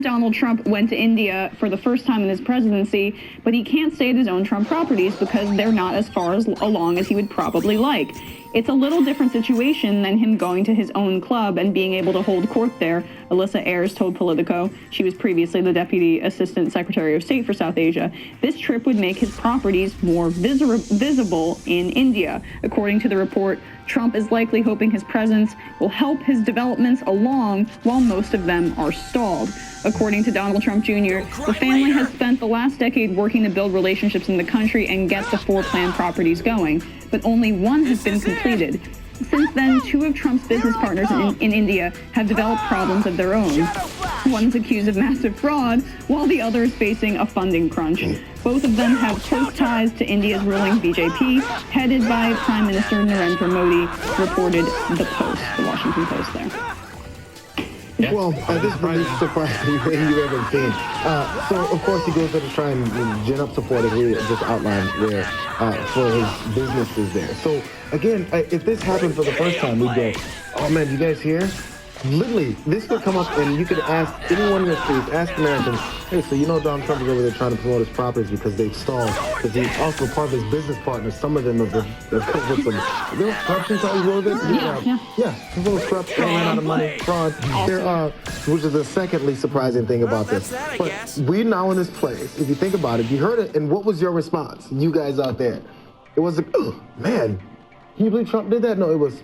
Donald Trump went to India for the first time in his presidency, but he can't stay at his own Trump properties because they're not as far along as he would probably like. It's a little different situation than him going to his own club and being able to hold court there, Alyssa Ayers told Politico. She was previously the Deputy Assistant Secretary of State for South Asia. This trip would make his properties more visible in India. According to the report, Trump is likely hoping his presence will help his developments along while most of them are stalled. According to Donald Trump Jr., the family has spent the last decade working to build relationships in the country and get the 4 planned properties going, but only one has been completed. Since then, 2 of Trump's business partners in India have developed problems of their own. One's accused of massive fraud, while the other is facing a funding crunch. Both of them have close ties to India's ruling BJP, headed by Prime Minister Narendra Modi, reported the Washington Post there. Yeah. Well, this is the least surprising thing you've ever seen. So, of course, he goes there to try and gin up support, as we just outlined, where for his businesses there. So, again, if this happened for the first time, we'd go, oh, man, you guys hear? Literally, this could come up and you could ask anyone in the streets, ask Americans, hey, so you know Donald Trump is over there trying to promote his properties because they've stalled, because he's also part of his business partners. Some of them have come with some, corruption charges, what was it? Yeah, a little corrupt, they ran out of money, fraud. Which is the second least surprising thing about this. But we're now in this place. If you think about it, you heard it, and what was your response, you guys out there? It was like, oh, man, can you believe Trump did that? No, it was,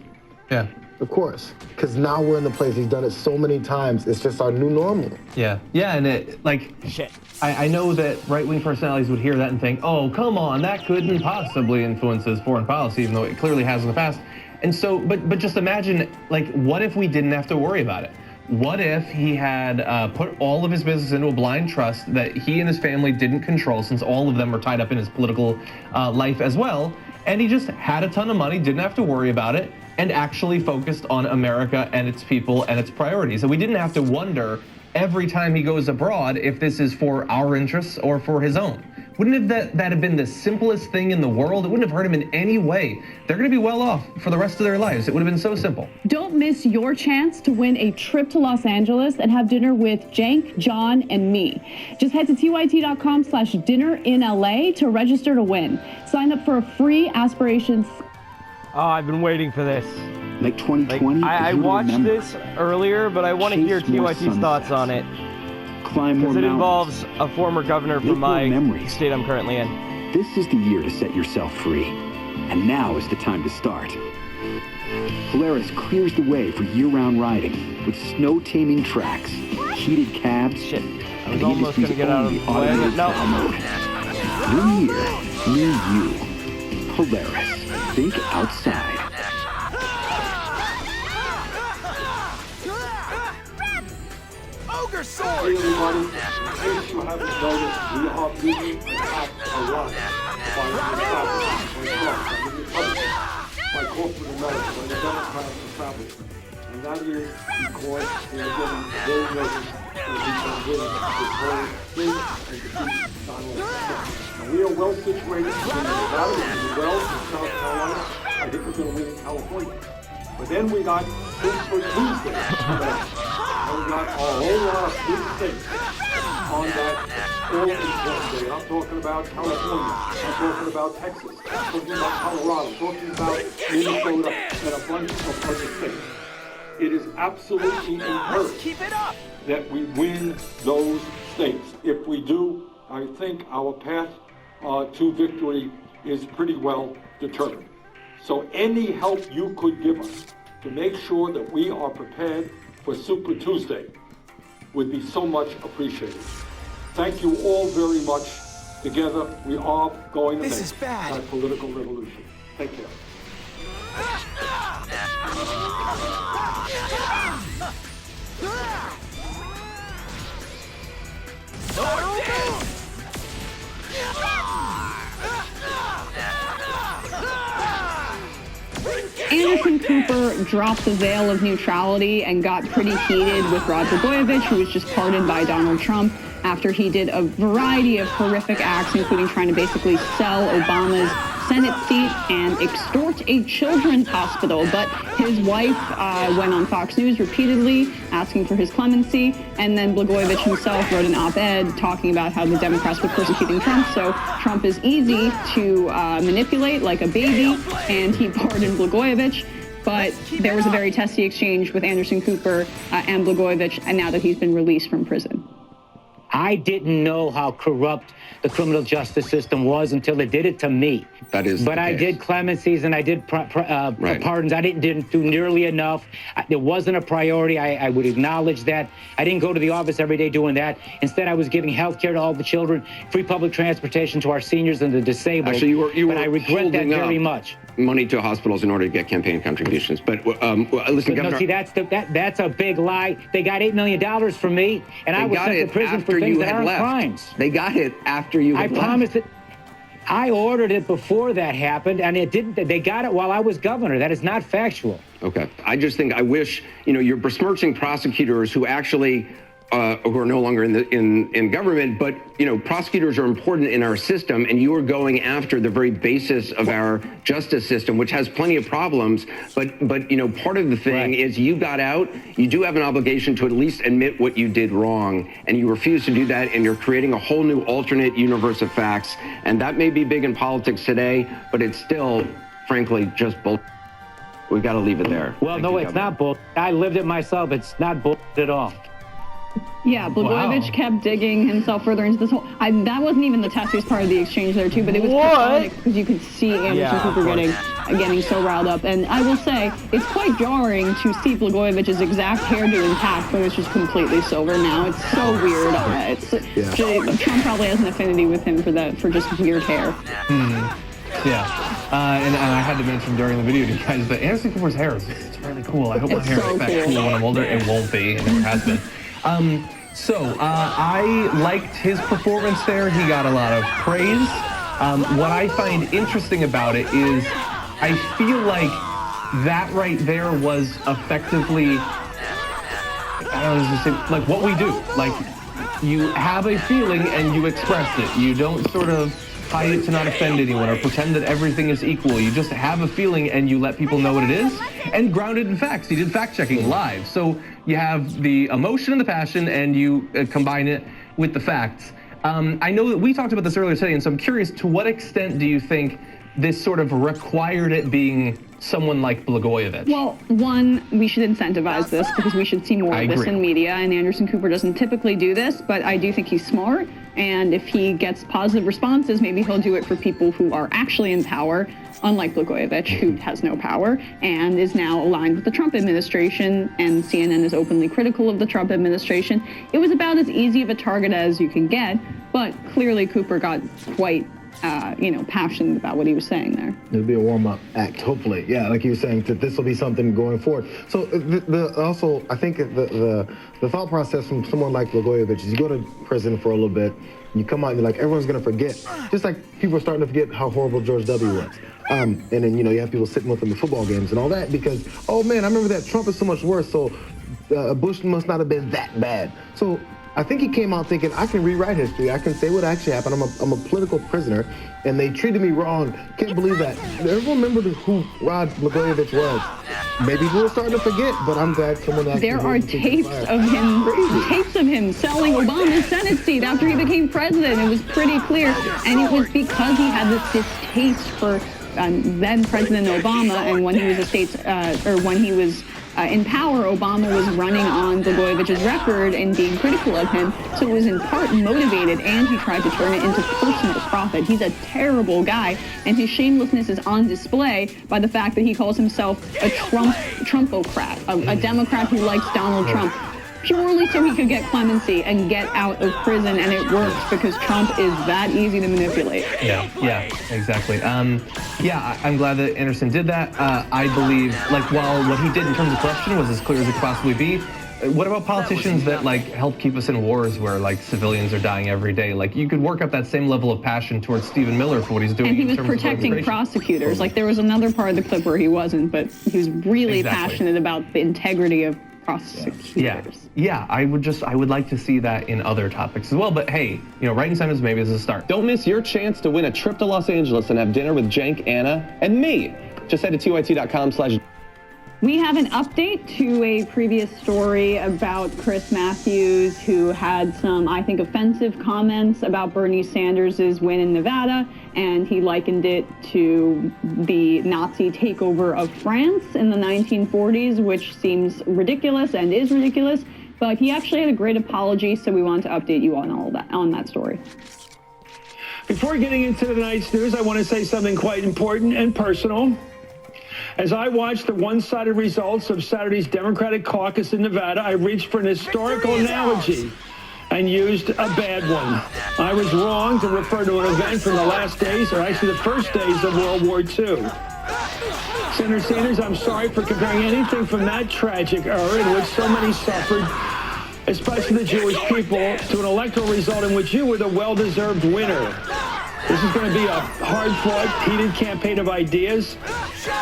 yeah. Of course, because now we're in the place. He's done it so many times. It's just our new normal. Yeah, and it, like, shit. I know that right-wing personalities would hear that and think, oh, come on, that couldn't possibly influence his foreign policy, even though it clearly has in the past. And so, but just imagine, like, what if we didn't have to worry about it? What if he had put all of his business into a blind trust that he and his family didn't control, since all of them are tied up in his political life as well, and he just had a ton of money, didn't have to worry about it, and actually focused on America and its people and its priorities. And we didn't have to wonder every time he goes abroad if this is for our interests or for his own. Wouldn't that have been the simplest thing in the world? It wouldn't have hurt him in any way. They're gonna be well off for the rest of their lives. It would have been so simple. Don't miss your chance to win a trip to Los Angeles and have dinner with Jank, John, and me. Just head to tyt.com/dinner-in-LA to register to win. Sign up for a free Aspirations. Oh, I've been waiting for this. Like 2020? I watched this earlier, but I want to hear TYT's thoughts on it. Climb more mountains. Because it involves a former governor from my state I'm currently in. This is the year to set yourself free. And now is the time to start. Polaris clears the way for year-round riding with snow-taming tracks, heated cabs, I was almost going to get out of the way. No. New year, new you. Polaris. Think outside. Ogre sword! Hey everybody, in case you haven't noticed, we are being attacked a lot by the corporate America, by the Democratic establishment. And that is because they are getting very nervous that we can win this whole thing and defeat Donald Trump. And we are well situated to win Nevada, we can do well in South Carolina. I think we're going to win in California. But then we got Super Tuesday. And we got a whole lot of big states on that all-important day. I'm talking about California. I'm talking about Texas. I'm talking about Colorado. I'm talking about Minnesota and a bunch of other states. It is absolutely imperative that we win those states. If we do, I think our path to victory is pretty well determined. So any help you could give us to make sure that we are prepared for Super Tuesday would be so much appreciated. Thank you all very much. Together, we are going to make a political revolution. Take care. Anderson Cooper dropped the veil of neutrality and got pretty heated with Rod Blagojevich, who was just pardoned by Donald Trump after he did a variety of horrific acts, including trying to basically sell Obama's Senate seat and extort a children's hospital. But his wife went on Fox News repeatedly asking for his clemency, and then Blagojevich himself wrote an op-ed talking about how the Democrats were persecuting Trump. So Trump is easy to manipulate like a baby, and he pardoned Blagojevich. But there was a very testy exchange with Anderson Cooper and Blagojevich, and now that he's been released from prison. I didn't know how corrupt the criminal justice system was until they did it to me. That is. But I did clemencies and I did pardons. I didn't do nearly enough. It wasn't a priority. I would acknowledge that. I didn't go to the office every day doing that. Instead, I was giving health care to all the children, free public transportation to our seniors and the disabled. Actually, you were but I regret that very much. Money to hospitals in order to get campaign contributions. But listen, Governor. No, see, that's a big lie. They got $8 million from me, and I was sent to prison for things that aren't crimes. They got it after you had left. I promised it. I ordered it before that happened, and it didn't. They got it while I was governor. That is not factual. Okay. I just think I wish, you're besmirching prosecutors who actually who are no longer in government, but prosecutors are important in our system, and you are going after the very basis of our justice system, which has plenty of problems. But part of the thing is you got out. You do have an obligation to at least admit what you did wrong, and you refuse to do that, and you're creating a whole new alternate universe of facts, and that may be big in politics today, but it's still, frankly, just bull. We've got to leave it there. Well, no, it's not bull. I lived it myself. It's not bull at all. Yeah, Blagojevich kept digging himself further into this whole. That wasn't even the testiest part of the exchange there too, but it was cathartic because you could see Anderson Cooper getting so riled up. And I will say it's quite jarring to see Blagojevich's exact hairdo intact when it's just completely silver now. It's so weird. Trump probably has an affinity with him for just weird hair. Yeah, and I had to mention during the video to you guys that Anderson Cooper's hair is really cool. I hope my hair is that cool when I'm older. It won't be. It never has been. I liked his performance there. He got a lot of praise. What I find interesting about it is I feel like that right there was effectively, like what we do. Like, you have a feeling and you express it. You don't sort of hide it to not offend anyone or pretend that everything is equal. You just have a feeling and you let people know what it is, and grounded in facts. He did fact-checking live. So you have the emotion and the passion, and you combine it with the facts. I know that we talked about this earlier today, and so I'm curious, to what extent do you think this sort of required it being someone like Blagojevich? Well, one, we should incentivize this because we should see more of this in media, and Anderson Cooper doesn't typically do this, but I do think he's smart, and if he gets positive responses, maybe he'll do it for people who are actually in power, unlike Blagojevich, who has no power and is now aligned with the Trump administration, and CNN is openly critical of the Trump administration. It was about as easy of a target as you can get, but clearly Cooper got quite passionate about what he was saying there. It'll be a warm-up act, hopefully. Yeah, like you were saying, that this will be something going forward. So also, I think the thought process from someone like Blagojevich is you go to prison for a little bit, and you come out and you're like, everyone's going to forget. Just like people are starting to forget how horrible George W. was. And then, you have people sitting with them at football games and all that because, oh man, I remember that Trump is so much worse, so Bush must not have been that bad. So I think he came out thinking, I can rewrite history. I can say what actually happened. I'm a political prisoner, and they treated me wrong. Can't believe that. Everyone remembered who Rod Blagojevich was. Maybe people are starting to forget, but I'm glad someone actually. There are tapes of him selling Obama's Senate seat after he became president. It was pretty clear, and it was because he had this distaste for then President Obama, and when he was when he was in power, Obama was running on Blagojevich's record and being critical of him. So it was in part motivated, and he tried to turn it into personal profit. He's a terrible guy, and his shamelessness is on display by the fact that he calls himself a Trumpocrat, a Democrat who likes Donald Trump, purely so he could get clemency and get out of prison, and it works because Trump is that easy to manipulate. Yeah, exactly. I'm glad that Anderson did that. I believe, while what he did in terms of corruption was as clear as it could possibly be, what about politicians that help keep us in wars where civilians are dying every day? You could work up that same level of passion towards Stephen Miller for what he's doing. And he was protecting prosecutors. There was another part of the clip where he wasn't, but he was really passionate about the integrity of prosecutors. Yeah, I would like to see that in other topics as well. But hey, writing sentence maybe is a start. Don't miss your chance to win a trip to Los Angeles and have dinner with Cenk, Anna, and me. Just head to tyt.com/. We have an update to a previous story about Chris Matthews, who had some, I think, offensive comments about Bernie Sanders' win in Nevada, and he likened it to the Nazi takeover of France in the 1940s, which seems ridiculous and is ridiculous, but he actually had a great apology, so we wanted to update you on all that, on that story. Before getting into tonight's news, I want to say something quite important and personal. As I watched the one-sided results of Saturday's Democratic caucus in Nevada, I reached for an historical analogy and used a bad one. I was wrong to refer to an event from the last days, or actually the first days of World War II. Senator Sanders, I'm sorry for comparing anything from that tragic era in which so many suffered, especially the Jewish people, to an electoral result in which you were the well-deserved winner. This is going to be a hard-fought, heated campaign of ideas.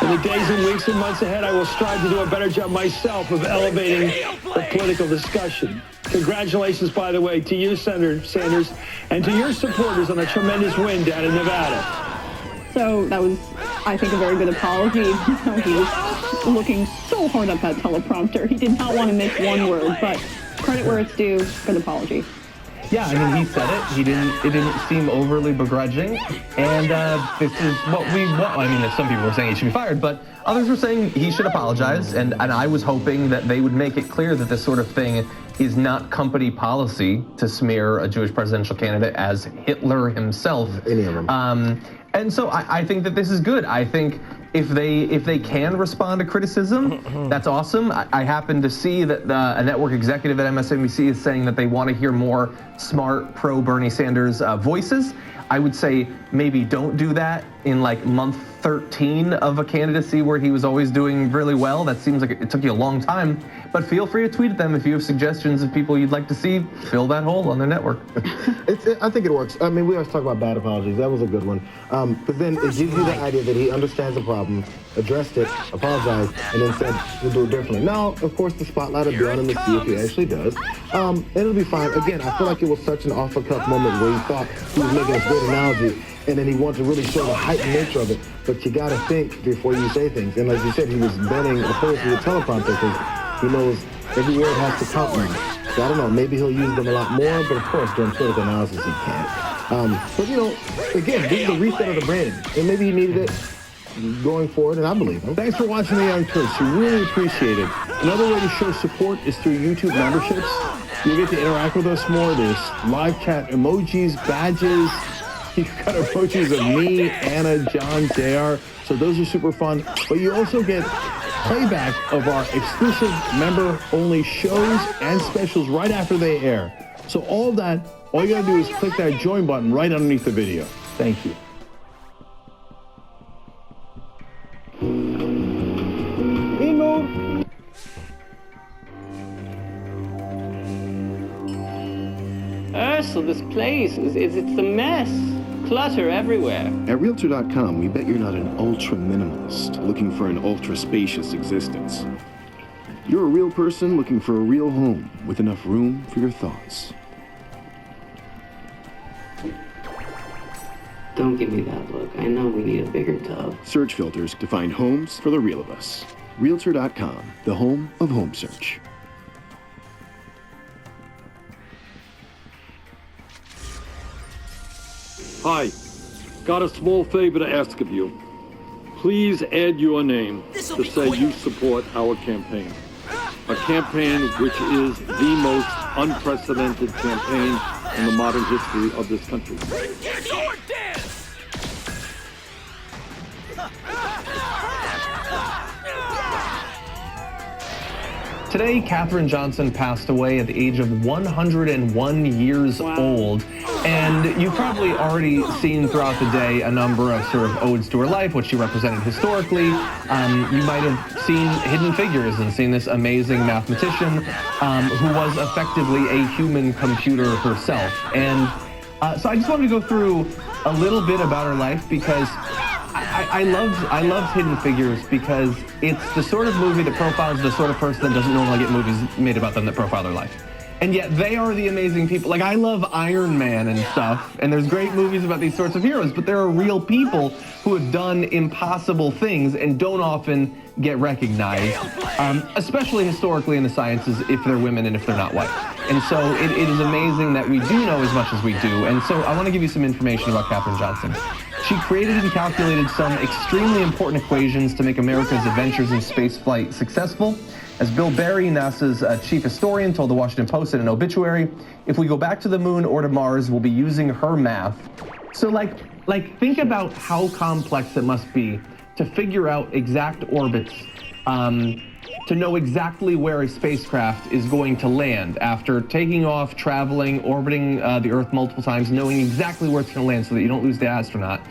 In the days and weeks and months ahead, I will strive to do a better job myself of elevating the political discussion. Congratulations, by the way, to you, Senator Sanders, and to your supporters on a tremendous win down in Nevada. So that was, I think, a very good apology. He was looking so hard at that teleprompter. He did not want to miss one word, but credit where it's due for the apology. Yeah, I mean, he said it. It didn't seem overly begrudging. And this is what we want. I mean, some people were saying he should be fired, but others were saying he should apologize. And I was hoping that they would make it clear that this sort of thing is not company policy to smear a Jewish presidential candidate as Hitler himself. Any of them. And so I think that this is good. I think if they can respond to criticism, that's awesome. I happen to see that a network executive at MSNBC is saying that they want to hear more smart pro-Bernie Sanders voices. I would say maybe don't do that in like month 13 of a candidacy where he was always doing really well. That seems like it took you a long time. But feel free to tweet at them if you have suggestions of people you'd like to see fill that hole on their network. I think it works. I mean, we always talk about bad apologies. That was a good one. But then it gives you the idea that he understands the problem, addressed it, apologized, and then said we'll do it differently. Now, of course, the spotlight will be on him to see if he actually does. It'll be fine. Again, I feel like it was such an off-the-cuff moment where he thought he was making a great analogy, and then he wanted to really show the heightened nature of it. But you got to think before you say things. And like you said, he was bending opposed to the teleprompter because he knows every word has to count now. So I don't know, maybe he'll use them a lot more, but of course during political analysis he can't. But again, this is the reset of the brand, and maybe he needed it going forward, and I believe him. Thanks for watching The Young Turks. We really appreciate it. Another way to show support is through YouTube memberships. You get to interact with us more. There's live chat emojis, badges. You've got emojis of me, Anna, John, JR. So those are super fun. But you also get playback of our exclusive member-only shows and specials right after they air. So all of that, all you gotta do is click that join button right underneath the video. Thank you. Bingo! So this place, it's a mess. Clutter everywhere. At Realtor.com, we bet you're not an ultra-minimalist looking for an ultra-spacious existence. You're a real person looking for a real home with enough room for your thoughts. Don't give me that look. I know we need a bigger tub. Search filters to find homes for the real of us. Realtor.com, the home of home search. Hi, got a small favor to ask of you. Please add your name to say you support our campaign. A campaign which is the most unprecedented campaign in the modern history of this country. You're dead! Today, Katherine Johnson passed away at the age of 101 years old. And you've probably already seen throughout the day a number of sort of odes to her life, what she represented historically. You might have seen Hidden Figures and seen this amazing mathematician who was effectively a human computer herself. And so I just wanted to go through a little bit about her life because I loved Hidden Figures because it's the sort of movie that profiles the sort of person that doesn't normally get movies made about them that profile their life. And yet they are the amazing people. Like, I love Iron Man and stuff, and there's great movies about these sorts of heroes, but there are real people who have done impossible things and don't often get recognized, especially historically in the sciences if they're women and if they're not white. And so it is amazing that we do know as much as we do. And so I want to give you some information about Katherine Johnson. She created and calculated some extremely important equations to make America's adventures in spaceflight successful. As Bill Barry, NASA's chief historian, told the Washington Post in an obituary, if we go back to the moon or to Mars, we'll be using her math. So like think about how complex it must be to figure out exact orbits, to know exactly where a spacecraft is going to land after taking off, traveling, orbiting the Earth multiple times, knowing exactly where it's going to land so that you don't lose the astronaut.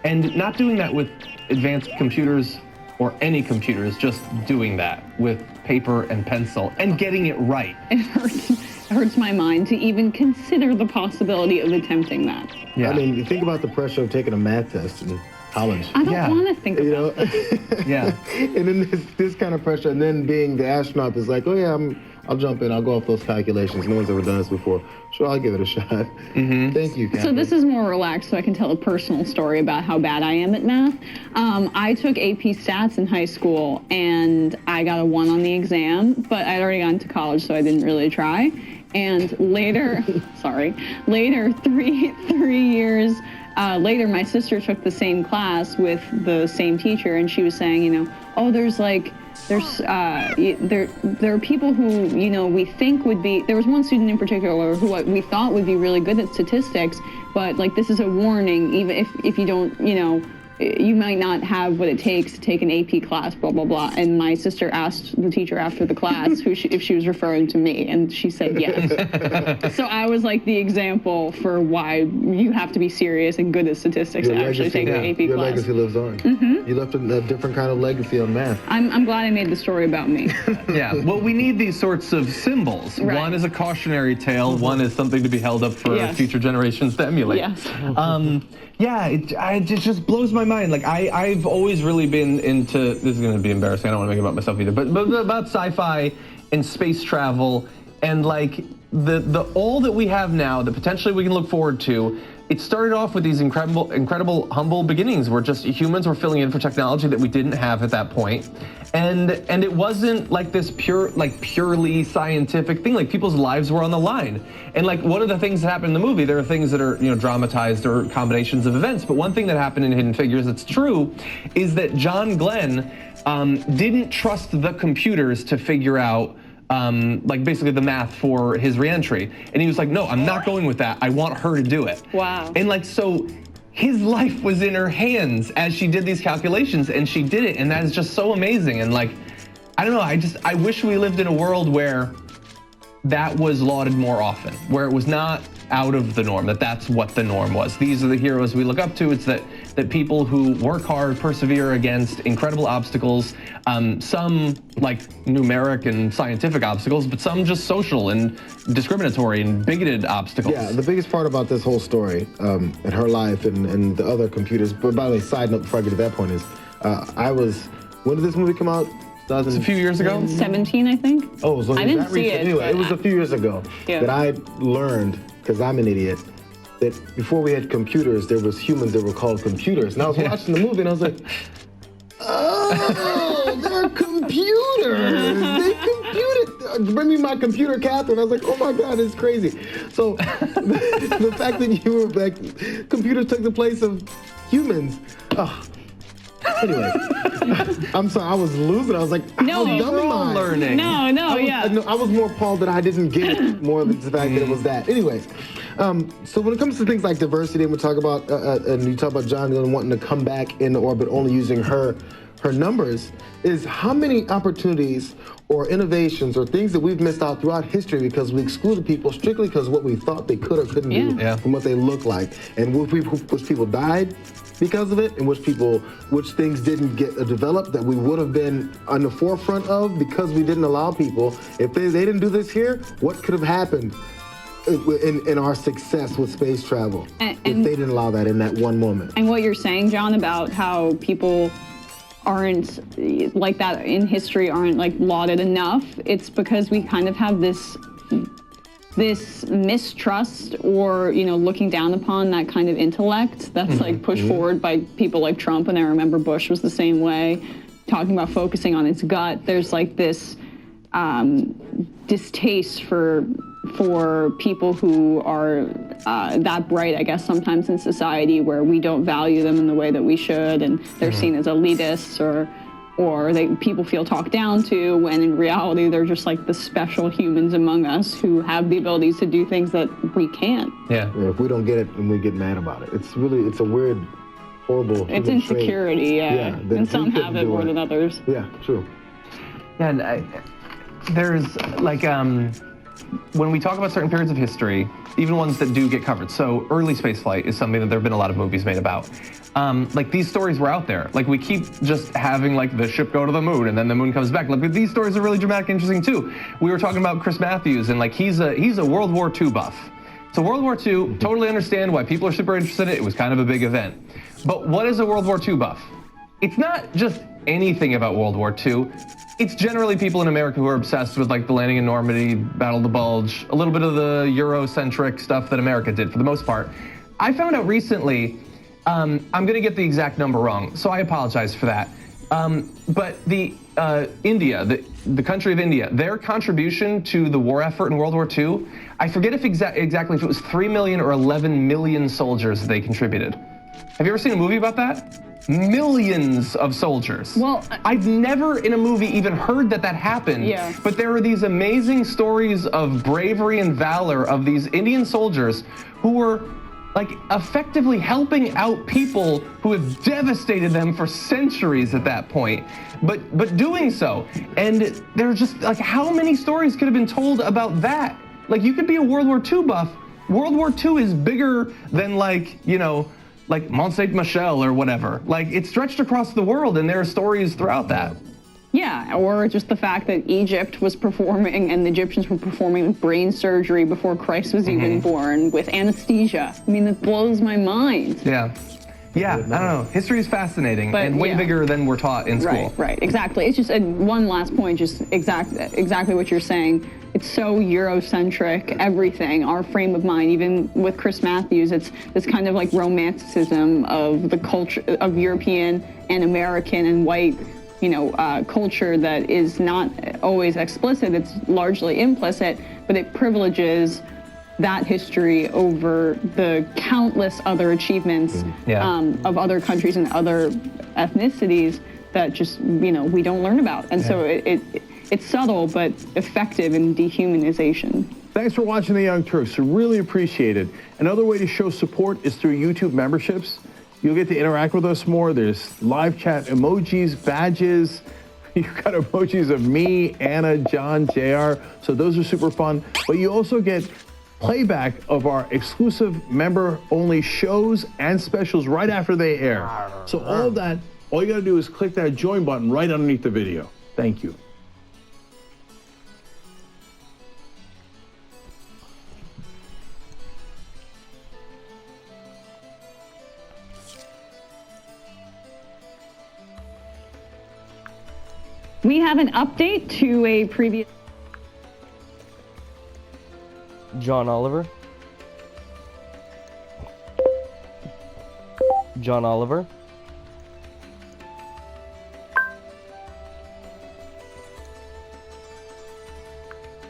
And not doing that with advanced computers or any computers, just doing that with paper and pencil and getting it right. It hurts my mind to even consider the possibility of attempting that. Yeah. I mean, you think about the pressure of taking a math test in college. I don't want to think about that. Yeah. And then this kind of pressure, and then being the astronaut that's like, oh yeah, I'll jump in, I'll go off those calculations. No one's ever done this before. Sure, I'll give it a shot. Mm-hmm. Thank you, Kathy. So this is more relaxed, so I can tell a personal story about how bad I am at math. I took AP Stats in high school, and I got a 1 on the exam, but I'd already gone to college, so I didn't really try. And later, three years later, my sister took the same class with the same teacher, and she was saying, you know, oh, there are people who, you know, we think would be, there was one student in particular who we thought would be really good at statistics, but like, this is a warning, even if you don't, you know, you might not have what it takes to take an AP class, blah, blah, blah. And my sister asked the teacher after the class if she was referring to me, and she said yes. So I was like the example for why you have to be serious and good at statistics and actually take the AP your class. Legacy lives on. Mm-hmm. You left a different kind of legacy on math. I'm glad I made the story about me. Yeah, well, we need these sorts of symbols. Right. One is a cautionary tale, one is something to be held up for future generations to emulate. Yes. Yeah, it just blows my mind. Like, I've always really been into, this is going to be embarrassing, I don't want to make it about myself either, but about sci-fi and space travel and like the all that we have now that potentially we can look forward to. It started off with these incredible humble beginnings where just humans were filling in for technology that we didn't have at that point. And it wasn't like this purely scientific thing. Like, people's lives were on the line. And like, one of the things that happened in the movie, there are things that are, you know, dramatized or combinations of events. But one thing that happened in Hidden Figures that's true is that John Glenn didn't trust the computers to figure out like basically the math for his reentry. And he was like, no, I'm not going with that. I want her to do it. Wow. And like, so his life was in her hands as she did these calculations, and she did it. And that is just so amazing. And like, I don't know, I wish we lived in a world where that was lauded more often, where it was not out of the norm, that's what the norm was. These are the heroes we look up to. It's that people who work hard, persevere against incredible obstacles, some like numeric and scientific obstacles, but some just social and discriminatory and bigoted obstacles. Yeah, the biggest part about this whole story and her life and the other computers, but by the way, side note before I get to that point is, when did this movie come out? It's a few years ago? 17, I think. Oh, so I didn't see it. Anyway, it was a few years ago that I learned, because I'm an idiot, that before we had computers, there was humans that were called computers. And I was watching the movie and I was like, oh, they're computers. They computed. Bring me my computer, Catherine. I was like, oh my God, it's crazy. So the fact that you were like, computers took the place of humans. Anyway, I'm sorry, I was losing. I was like, no, we're all learning. I was more appalled that I didn't get it more than the fact that it was that. Anyways, so when it comes to things like diversity, and we talk about, and you talk about John Glenn wanting to come back into orbit only using her numbers, is how many opportunities or innovations or things that we've missed out throughout history because we excluded people strictly because of what we thought they could or couldn't do from what they look like, and which people died because of it, and which things didn't get developed that we would have been on the forefront of because we didn't allow people. If they didn't do this here, what could have happened in our success with space travel And if they didn't allow that in that one moment. And what you're saying, John, about how people aren't like that in history, aren't like lauded enough, it's because we kind of have this mistrust or, looking down upon that kind of intellect that's like pushed forward by people like Trump. And I remember Bush was the same way, talking about focusing on its gut. There's like this distaste for people who are that bright, I guess, sometimes in society, where we don't value them in the way that we should, and they're seen as elitists, or people feel talked down to, when in reality they're just like the special humans among us who have the abilities to do things that we can't. Yeah. If we don't get it, then we get mad about it. It's a weird, horrible. It's insecurity, yeah. And some have it more than others. Yeah, true. Yeah, and there's like when we talk about certain periods of history, even ones that do get covered. So early spaceflight is something that there have been a lot of movies made about. Like these stories were out there. Like we keep just having like the ship go to the moon and then the moon comes back. Like these stories are really dramatic and interesting too. We were talking about Chris Matthews, and like he's a World War II buff. So World War II, totally understand why people are super interested in it. It was kind of a big event. But what is a World War II buff? It's not just anything about World War II. It's generally people in America who are obsessed with like the landing in Normandy, Battle of the Bulge, a little bit of the Eurocentric stuff that America did for the most part. I found out recently, I'm gonna get the exact number wrong, so I apologize for that. But the India, the country of India, their contribution to the war effort in World War II, I forget if exactly if it was 3 million or 11 million soldiers they contributed. Have you ever seen a movie about that? Millions of soldiers. Well, I've never in a movie even heard that happened. Yeah. But there are these amazing stories of bravery and valor of these Indian soldiers who were like effectively helping out people who have devastated them for centuries at that point, but doing so. And there's just like, how many stories could have been told about that? Like you could be a World War II buff. World War II is bigger than like Mont Saint Michel or whatever. Like it's stretched across the world, and there are stories throughout that. Yeah, or just the fact that Egypt was performing and the Egyptians were performing brain surgery before Christ was even born with anesthesia. I mean, it blows my mind. Yeah. Yeah, I don't know. History is fascinating and way bigger than we're taught in school. Right, exactly. It's just one last point, just exactly what you're saying. It's so Eurocentric, everything, our frame of mind, even with Chris Matthews, it's this kind of like romanticism of the culture of European and American and white, culture that is not always explicit, it's largely implicit, but it privileges that history over the countless other achievements of other countries and other ethnicities that just, we don't learn about. And so it's subtle but effective in dehumanization. Thanks for watching The Young Turks. I really appreciate it. Another way to show support is through YouTube memberships. You'll get to interact with us more. There's live chat emojis, badges. You've got emojis of me, Anna, John, JR. So those are super fun. But you also get playback of our exclusive member-only shows and specials right after they air. So all that, all you got to do is click that join button right underneath the video. Thank you. We have an update to a previous... John Oliver. John Oliver.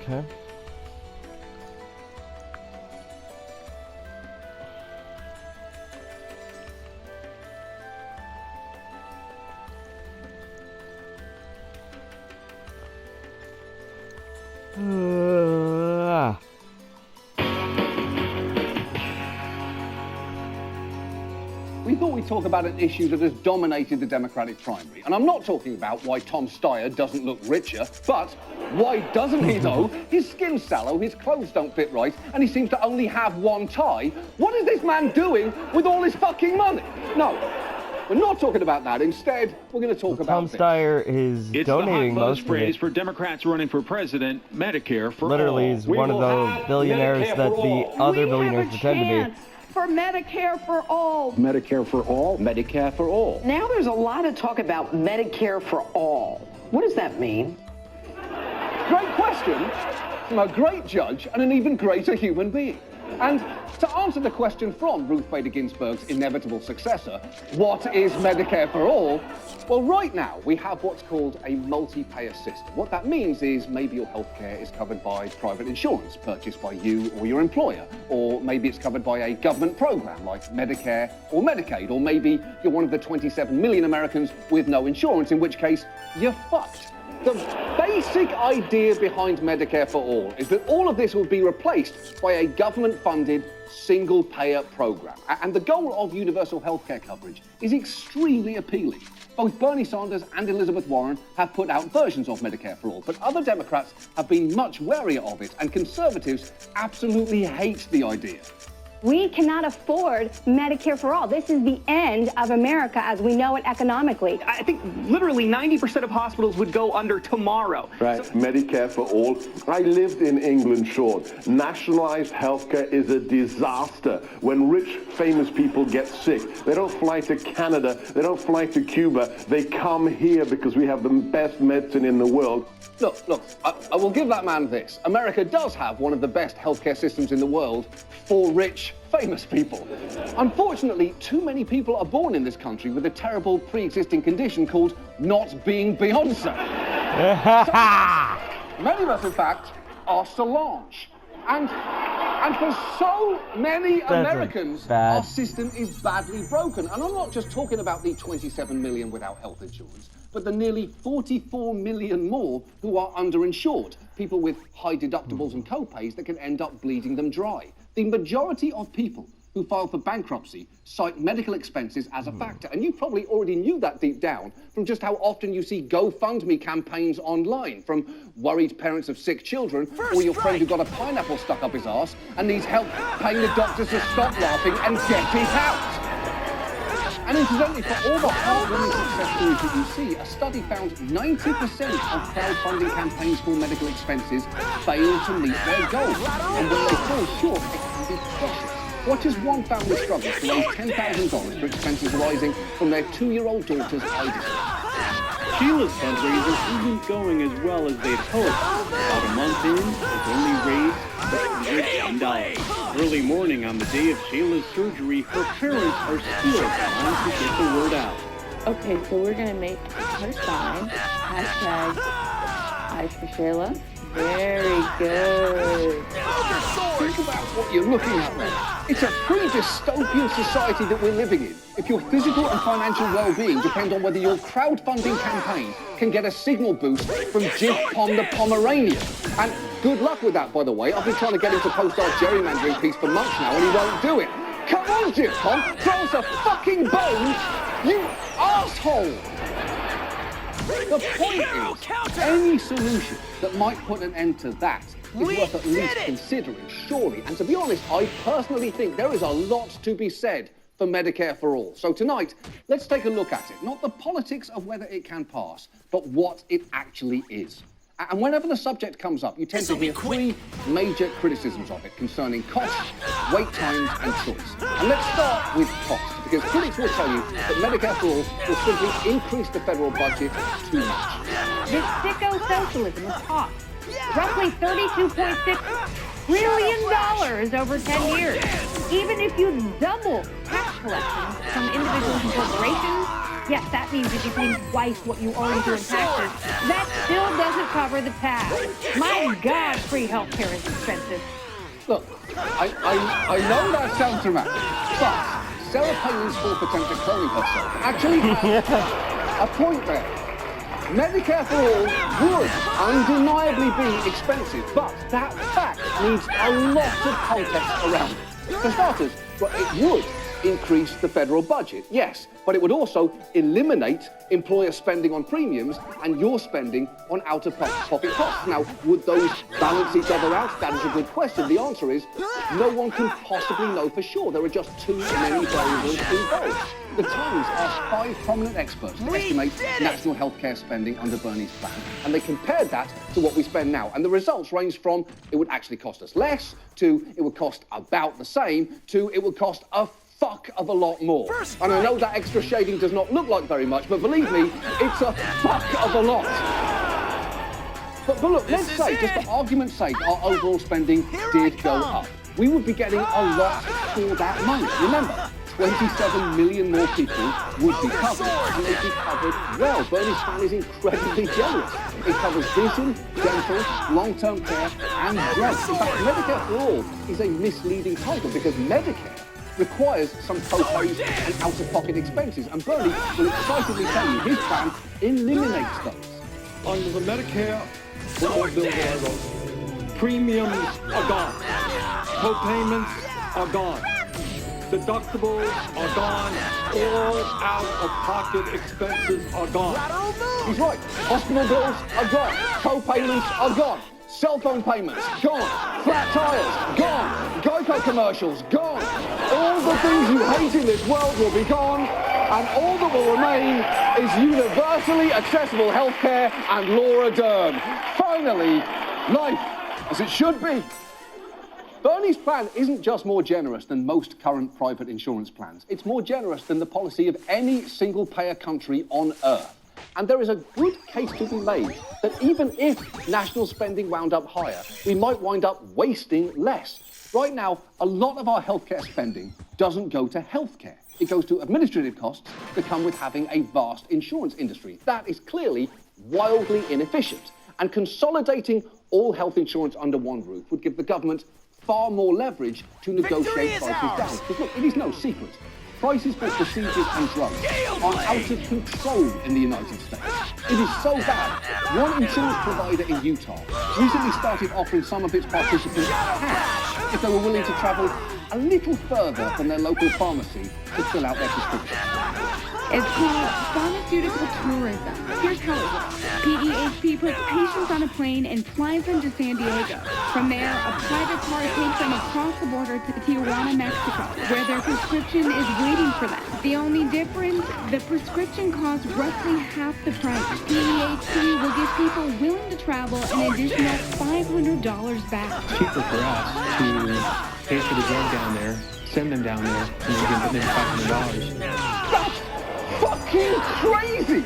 Okay. We thought we'd talk about an issue that has dominated the Democratic primary. And I'm not talking about why Tom Steyer doesn't look richer, but why doesn't he, though? His skin's sallow, his clothes don't fit right, and he seems to only have one tie. What is this man doing with all his fucking money? No. we're not talking about that. Instead, we're going to talk about Tom Steyer is It's donating the hot buzz most of phrase it. for Democrats running for president, Medicare for Literally, all. he's one of the billionaires that the other billionaires pretend to be. For Medicare for all. Medicare for all? Medicare for all. Now there's a lot of talk about Medicare for all. What does that mean? Great question from a great judge and an even greater human being. And to answer the question from Ruth Bader Ginsburg's inevitable successor, what is Medicare for all? Well, right now, we have what's called a multi-payer system. What that means is maybe your healthcare is covered by private insurance purchased by you or your employer, or maybe it's covered by a government program like Medicare or Medicaid, or maybe you're one of the 27 million Americans with no insurance, in which case you're fucked. The basic idea behind Medicare for all is that all of this will be replaced by a government-funded single-payer program. And the goal of universal healthcare coverage is extremely appealing. Both Bernie Sanders and Elizabeth Warren have put out versions of Medicare for all, but other Democrats have been much warier of it, and conservatives absolutely hate the idea. We cannot afford Medicare for all. This is the end of America as we know it economically. I think literally 90% of hospitals would go under tomorrow. Right. Medicare for all. I lived in England, Sean. Nationalized healthcare is a disaster. When rich, famous people get sick, they don't fly to Canada, they don't fly to Cuba, they come here because we have the best medicine in the world. Look, I will give that man this. America does have one of the best healthcare systems in the world for rich, famous people. Unfortunately, too many people are born in this country with a terrible pre-existing condition called not being Beyonce. Many of us, in fact, are Solange. And for so many Americans, our system is badly broken. And I'm not just talking about the 27 million without health insurance, but the nearly 44 million more who are underinsured, people with high deductibles and co-pays that can end up bleeding them dry. The majority of people who file for bankruptcy cite medical expenses as a factor, and you probably already knew that deep down from just how often you see GoFundMe campaigns online, from worried parents of sick children, or your friend who got a pineapple stuck up his arse and needs help paying the doctors to stop laughing and get it out. And incidentally, for all the heartwarming success stories that you see, a study found 90% of crowdfunding campaigns for medical expenses fail to meet their goals. And when they fall short, it can be crushing. Watch as one family struggles to raise $10,000 for expenses arising from their 2-year-old daughter's eye disorder. Sheila's fundraiser isn't going as well as they'd hoped. About a month in, it's only raised $110. Early morning on the day of Sheila's surgery, her parents are still trying to get the word out. Okay, so we're gonna make her sign hashtag Eyes for Shayla. Very good. Think about what you're looking at there. It's a pre-dystopian society that we're living in. If your physical and financial well-being depend on whether your crowdfunding campaign can get a signal boost from Jif Pom the Pomeranian. And good luck with that, by the way. I've been trying to get him to post our gerrymandering piece for months now, and he won't do it. Come on, Jif Pom, throw us a fucking bone, you asshole! The point is, any solution that might put an end to that is worth at least considering, surely. And to be honest, I personally think there is a lot to be said for Medicare for all. So tonight, let's take a look at it. Not the politics of whether it can pass, but what it actually is. And whenever the subject comes up, you tend to hear three major criticisms of it concerning cost, wait times, and choice. And let's start with cost, because critics will tell you that Medicare for all will simply increase the federal budget too much. This sicko socialism of cost. Roughly $32.6 trillion over 10 years. Even if you double tax collections from individuals and corporations, yes, that means if you're paying twice what you already do in taxes, that still doesn't cover the tax. My God, free healthcare is expensive. Look, I know that sounds dramatic, but Sarah Palin's 4% of cloning herself actually has a point there. Medicare for all would undeniably be expensive, but that fact needs a lot of context around it. For starters, well, it would increase the federal budget, yes, but it would also eliminate employer spending on premiums and your spending on out-of-pocket costs. Now, would those balance each other out? That is a good question. The answer is no one can possibly know for sure. There are just too many variables involved. The Times asked 5 prominent experts to estimate national healthcare spending under Bernie's plan, and they compared that to what we spend now. And the results range from it would actually cost us less, to it would cost about the same, to it would cost a fuck of a lot more. And I know that extra shading does not look like very much, but believe me, it's a fuck of a lot. But look, let's say, just for argument's sake, our overall spending did go up. We would be getting a lot for that money. Remember, 27 million more people would be covered, and they'd be covered well. Bernie's plan is incredibly generous. It covers vision, dental, long-term care, and drugs. In fact, Medicare for All is a misleading title because Medicare requires some co-pays and out-of-pocket expenses, and Bernie will excitedly tell you his plan eliminates those. Under the Medicare for All bill that I wrote, premiums are gone. Co-payments are gone. Deductibles are gone. All out-of-pocket expenses are gone. He's right. Hospital bills are gone. Co-payments are gone. Cell phone payments, gone. Flat tires, gone. Geico commercials, gone. All the things you hate in this world will be gone, and all that will remain is universally accessible healthcare and Laura Dern. Finally, life as it should be. Bernie's plan isn't just more generous than most current private insurance plans. It's more generous than the policy of any single-payer country on Earth. And there is a good case to be made that even if national spending wound up higher, we might wind up wasting less. Right now, a lot of our healthcare spending doesn't go to healthcare. It goes to administrative costs that come with having a vast insurance industry. That is clearly wildly inefficient. And consolidating all health insurance under one roof would give the government far more leverage to negotiate prices down. Because look, it is no secret. Prices for procedures and drugs are out of control in the United States. It is so bad. One insurance provider in Utah recently started offering some of its participants cash if they were willing to travel a little further than their local pharmacy to fill out their prescription. It's called pharmaceutical tourism. Here's how it works. PEHP puts patients on a plane and flies them to San Diego. From there, a private car takes them across the border to Tijuana, Mexico, where their prescription is waiting for them. The only difference, the prescription costs roughly half the price. PEHP will give people willing to travel an additional $500 back. It's cheaper for us to pay for the drug down there, send them down there, and then give them $500. Fucking crazy!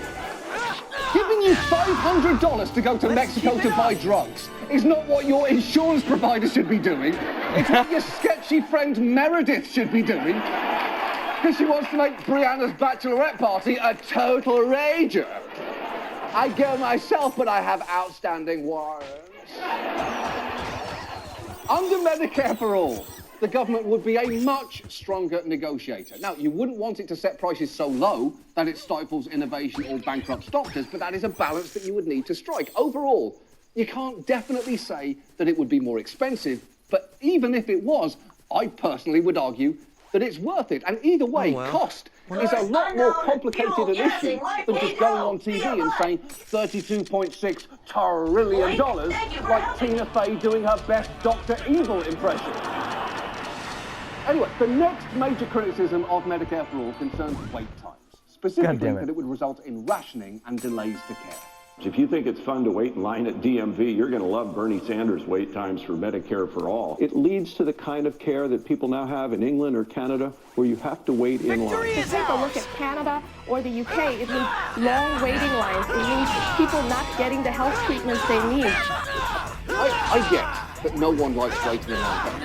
Giving you $500 to go to Mexico to buy drugs is not what your insurance provider should be doing. It's what your sketchy friend Meredith should be doing. Because she wants to make Brianna's bachelorette party a total rager. I go myself, but I have outstanding warrants. Under Medicare for All, the government would be a much stronger negotiator. Now, you wouldn't want it to set prices so low that it stifles innovation or bankrupts doctors, but that is a balance that you would need to strike. Overall, you can't definitely say that it would be more expensive, but even if it was, I personally would argue that it's worth it. And either way, cost is a lot more complicated an issue than just going on TV and saying $32.6 trillion like Tina Fey doing her best Dr. Evil impression. Anyway, the next major criticism of Medicare for All concerns wait times, specifically that it would result in rationing and delays to care. If you think it's fun to wait in line at DMV, you're going to love Bernie Sanders' wait times for Medicare for All. It leads to the kind of care that people now have in England or Canada, where you have to wait in line. If you take a look at Canada or the UK, it means long waiting lines. It means people not getting the health treatments they need. I get that no one likes waiting in line.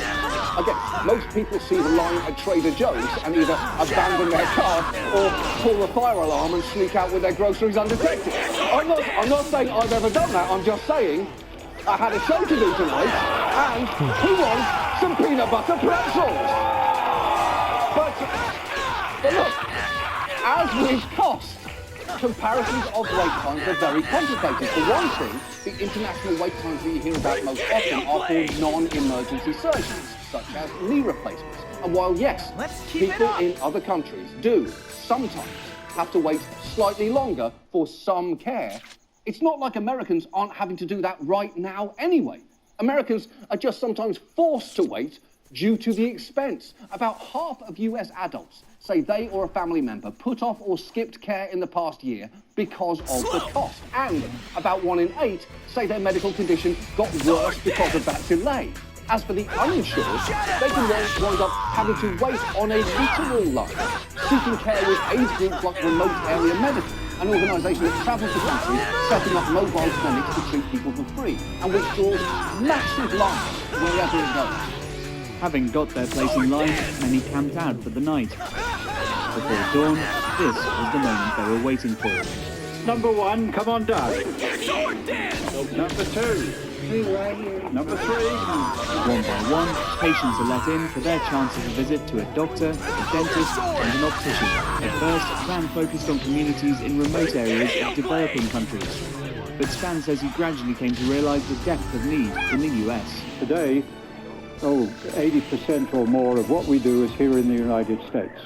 I get most people see the line at Trader Joe's and either abandon their cart or pull the fire alarm and sneak out with their groceries undetected. I'm not saying I've ever done that. I'm just saying I had a show to do tonight, and who wants some peanut butter pretzels? But look, as with cost, comparisons of wait times are very complicated. For one thing, the international wait times that you hear about most often are for non-emergency surgeries. such as knee replacements. And while, yes, people in other countries do sometimes have to wait slightly longer for some care, it's not like Americans aren't having to do that right now anyway. Americans are just sometimes forced to wait due to the expense. About half of US adults say they or a family member put off or skipped care in the past year because of the cost. And about 1 in 8 say their medical condition got worse because of that delay. As for the uninsured, they can wind up having to wait on a literal line, seeking care with aid groups like Remote Area Medical, an organisation that travels the country setting up mobile clinics to treat people for free, and which draws massive lines wherever it goes. Having got their place in line, many camped out for the night. Before dawn, this was the moment they were waiting for. Number 1, come on down. Number 2. Number 3. One by one, patients are let in for their chance of a visit to a doctor, a dentist, and an optician. At first, Stan focused on communities in remote areas of developing countries. But Stan says he gradually came to realise the depth of need in the US. Today, 80% or more of what we do is here in the United States.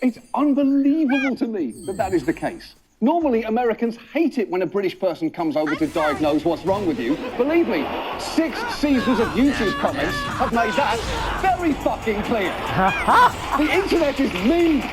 It's unbelievable to me that that is the case. Normally, Americans hate it when a British person comes over to diagnose what's wrong with you. Believe me, 6 seasons of YouTube comments have made that very fucking clear. The internet is mean.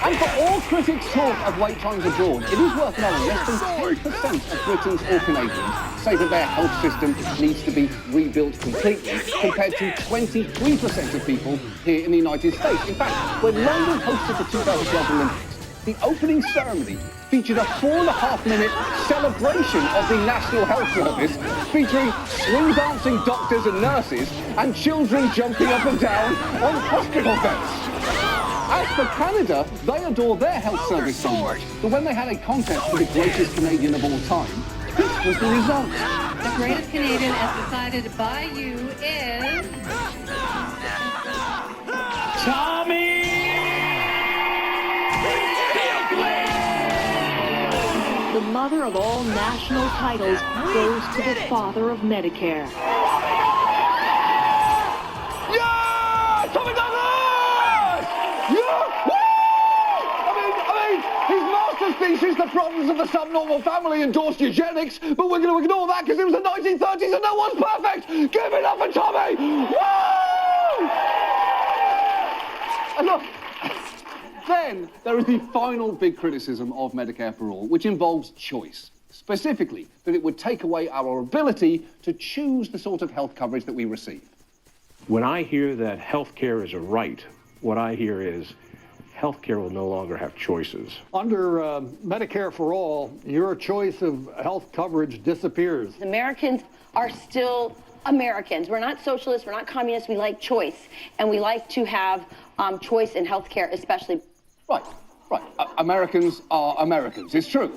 And for all critics talk of wait times abroad, it is worth knowing less than 10% of Britons or Canadians say that their health system needs to be rebuilt completely, compared to 23% of people here in the United States. In fact, when London hosted the 2012 Olympics, the opening ceremony featured a 4.5-minute celebration of the National Health Service, featuring swing dancing doctors and nurses and children jumping up and down on hospital beds. As for Canada, they adore their health service so much that when they had a contest for the greatest Canadian of all time, this was the result. The greatest Canadian as decided by you is... Tommy! The mother of all national titles goes to the father of Medicare. Yeah! Tommy Douglas! Yeah! Woo! I mean, his masterpiece is The Problems of the Subnormal Family endorsed eugenics, but we're going to ignore that because it was the 1930s and no one's perfect! Give it up for Tommy! Woo! And look, then there is the final big criticism of Medicare for All, which involves choice. Specifically, that it would take away our ability to choose the sort of health coverage that we receive. When I hear that health care is a right, what I hear is health care will no longer have choices. Under Medicare for All, your choice of health coverage disappears. Americans are still Americans. We're not socialists, we're not communists, we like choice. And we like to have choice in healthcare, especially. Right. Americans are Americans, it's true.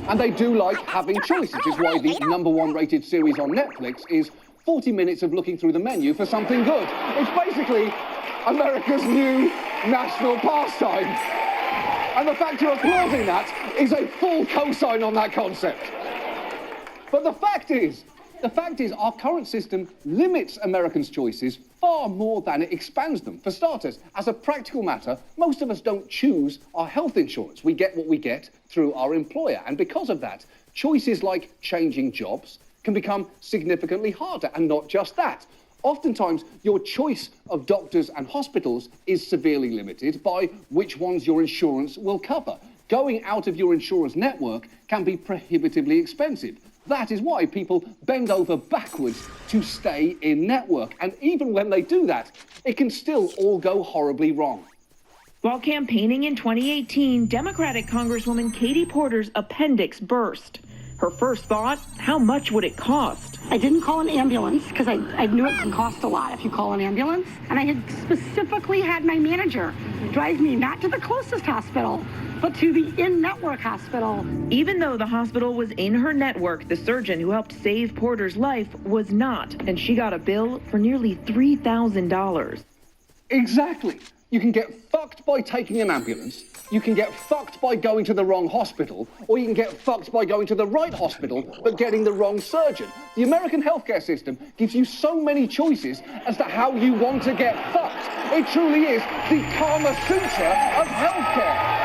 And they do like having choices. It's why the #1 rated series on Netflix is 40 minutes of looking through the menu for something good. It's basically America's new national pastime. And the fact you're applauding that is a full cosign on that concept. But the fact is our current system limits Americans' choices far more than it expands them. For starters, as a practical matter, most of us don't choose our health insurance. We get what we get through our employer. And because of that, choices like changing jobs can become significantly harder. And not just that. Oftentimes, your choice of doctors and hospitals is severely limited by which ones your insurance will cover. Going out of your insurance network can be prohibitively expensive. That is why people bend over backwards to stay in network. And even when they do that, it can still all go horribly wrong. While campaigning in 2018, Democratic Congresswoman Katie Porter's appendix burst. Her first thought, how much would it cost? I didn't call an ambulance because I knew it could cost a lot if you call an ambulance. And I had specifically had my manager drive me not to the closest hospital, but to the in-network hospital. Even though the hospital was in her network, the surgeon who helped save Porter's life was not, and she got a bill for nearly $3,000. Exactly. You can get fucked by taking an ambulance, you can get fucked by going to the wrong hospital, or you can get fucked by going to the right hospital but getting the wrong surgeon. The American healthcare system gives you so many choices as to how you want to get fucked. It truly is the Kama Sutra of healthcare.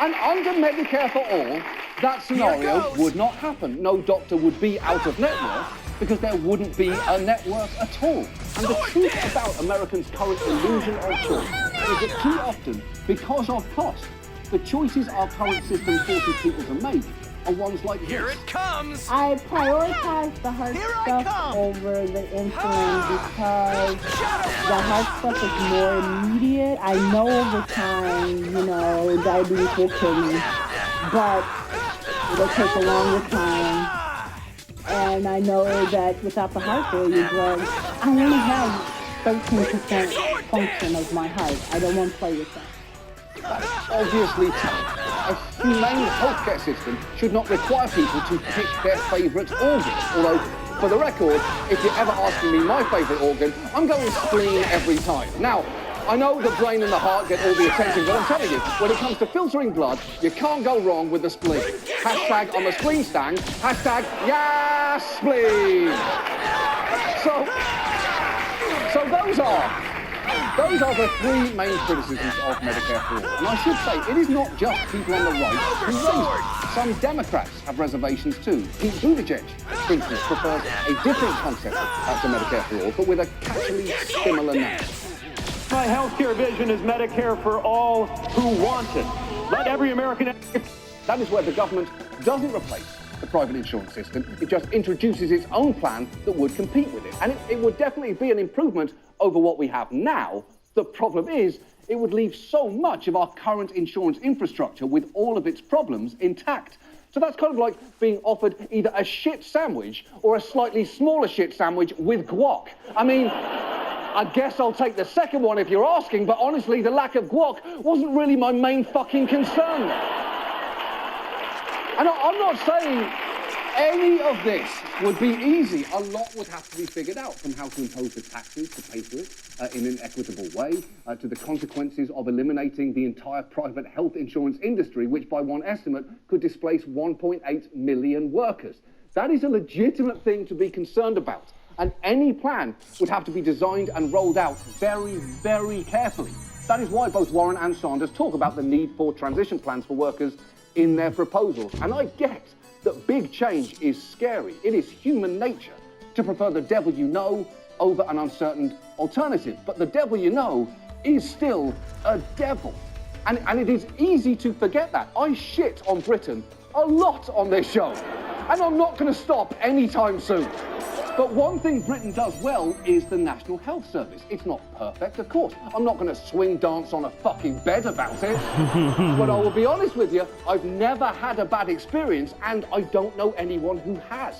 And under Medicare for All, that scenario would not happen. No doctor would be out of network because there wouldn't be a network at all. And the truth about Americans' current illusion of choice is that too often, because of cost, the choices our current system forces people to make are ones like this. Here it comes! I prioritize the heart stuff over the insulin because the heart stuff is more immediate. I know over time, you know, diabetes will kill me, but it'll take a longer time. And I know that without the heart failure drugs, I only have 13% function of my heart. I don't want to play with that. That's obviously tough. A humane healthcare system should not require people to pick their favourite organ. Although, for the record, if you're ever asking me my favourite organ, I'm going spleen every time. Now, I know the brain and the heart get all the attention, but I'm telling you, when it comes to filtering blood, you can't go wrong with the spleen. Hashtag I'm a spleen stang, hashtag yeah spleen. So those are the three main criticisms of Medicare for All. And I should say, it is not just people on the right who raise it. Some Democrats have reservations too. Pete Buttigieg, for instance, prefers a different concept to Medicare for All, but with a catchily similar name. My healthcare vision is Medicare for all who want it. Let every American... That is where the government doesn't replace the private insurance system. It just introduces its own plan that would compete with it. And it would definitely be an improvement over what we have now. The problem is, it would leave so much of our current insurance infrastructure with all of its problems intact. So that's kind of like being offered either a shit sandwich or a slightly smaller shit sandwich with guac. I mean, I guess I'll take the second one if you're asking, but honestly, the lack of guac wasn't really my main fucking concern. And I'm not saying any of this would be easy. A lot would have to be figured out, from how to impose the taxes to pay for it in an equitable way, to the consequences of eliminating the entire private health insurance industry, which by one estimate could displace 1.8 million workers. That is a legitimate thing to be concerned about. And any plan would have to be designed and rolled out very, very carefully. That is why both Warren and Sanders talk about the need for transition plans for workers in their proposals. And I get that big change is scary. It is human nature to prefer the devil you know over an uncertain alternative. But the devil you know is still a devil. And it is easy to forget that. I shit on Britain a lot on this show. And I'm not going to stop anytime soon. But one thing Britain does well is the National Health Service. It's not perfect, of course. I'm not going to swing dance on a fucking bed about it. But I will be honest with you, I've never had a bad experience, and I don't know anyone who has.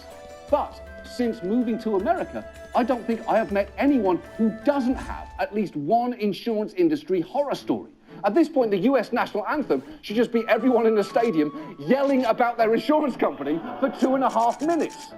But since moving to America, I don't think I have met anyone who doesn't have at least one insurance industry horror story. At this point, the US national anthem should just be everyone in the stadium yelling about their insurance company for 2.5 minutes.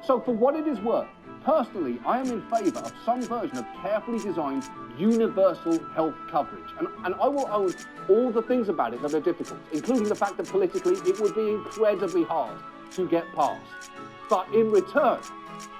So for what it is worth, personally, I am in favour of some version of carefully designed universal health coverage. And I will own all the things about it that are difficult, including the fact that politically it would be incredibly hard to get passed. But in return,